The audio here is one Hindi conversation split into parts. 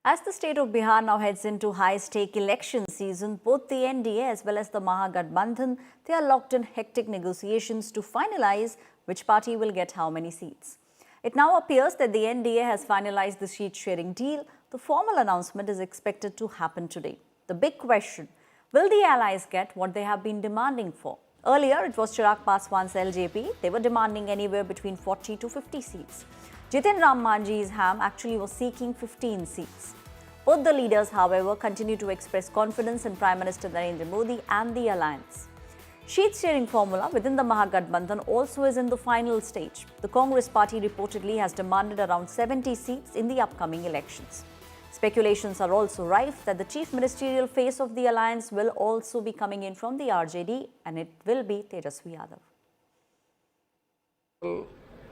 As the state of Bihar now heads into high-stake election season, both the NDA as well as the Mahagathbandhan, they are locked in hectic negotiations to finalize which party will get how many seats. It now appears that the NDA has finalized the seat-sharing deal. The formal announcement is expected to happen today. The big question, will the allies get what they have been demanding for? Earlier, it was Chirag Paswan's LJP. They were demanding anywhere between 40 to 50 seats. Jitin Ram Manjhi's HAM actually was seeking 15 seats. Both the leaders, however, continue to express confidence in Prime Minister Narendra Modi and the alliance. Seat-sharing formula within the Mahagathbandhan also is in the final stage. The Congress party reportedly has demanded around 70 seats in the upcoming elections. Speculations are also rife that the chief ministerial face of the alliance will also be coming in from the RJD, and it will be Tejasvi Yadav.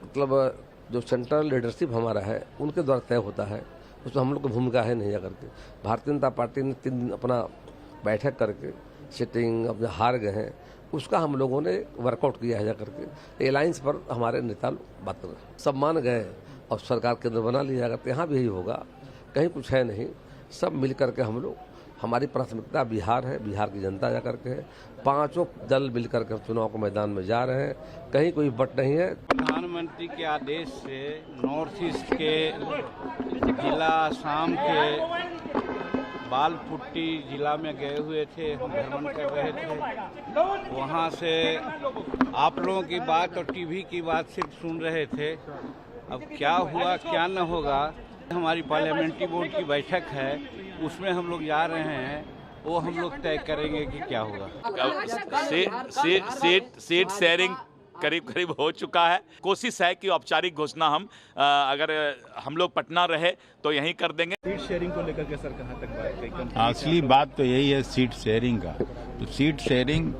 मतलब जो सेंट्रल लीडरशिप हमारा है उनके द्वारा तय होता है, उसमें हम लोग की भूमिका है नहीं। करके भारतीय जनता पार्टी ने 3 दिन अपना बैठक करके सिटिंग अपने हार गए हैं, उसका हम लोगों ने वर्कआउट किया है। करके अलायंस पर हमारे नेता बात कर रहे हैं, सब मान गए और सरकार केंद्र बना लिया। अगर यहाँ भी यही होगा, कहीं कुछ है नहीं, सब मिल करके हम लोग, हमारी प्राथमिकता बिहार है, बिहार की जनता जा करके है। 5 दल मिल करके चुनाव के मैदान में जा रहे हैं, कहीं कोई बट नहीं है। प्रधानमंत्री के आदेश से नॉर्थ ईस्ट के जिला आसाम के बालपुट्टी जिला में गए हुए थे, हम भ्रमण कर रहे थे। वहाँ से आप लोगों की बात और टीवी की बात सिर्फ सुन रहे थे। अब क्या हुआ क्या न होगा, हमारी पार्लियामेंट्री बोर्ड की बैठक है, उसमें हम लोग जा रहे हैं, वो हम लोग तय करेंगे कि क्या होगा। सीट शेयरिंग करीब हो चुका है। कोशिश है कि औपचारिक घोषणा अगर हम लोग पटना रहे तो यहीं कर देंगे। सीट शेयरिंग को लेकर के सर कहां तक बात? असली बात तो यही है सीट शेयरिंग का। तो सीट शेयरिंग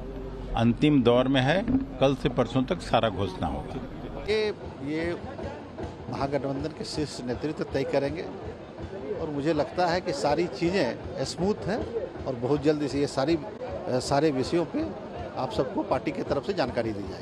अंतिम दौर में है, कल से परसों तक सारा घोषणा होगा। ये महागठबंधन के शीर्ष नेतृत्व तय करेंगे और मुझे लगता है कि सारी चीज़ें स्मूथ हैं और बहुत जल्दी से ये सारे विषयों पे आप सबको पार्टी की तरफ से जानकारी दी जाएगी।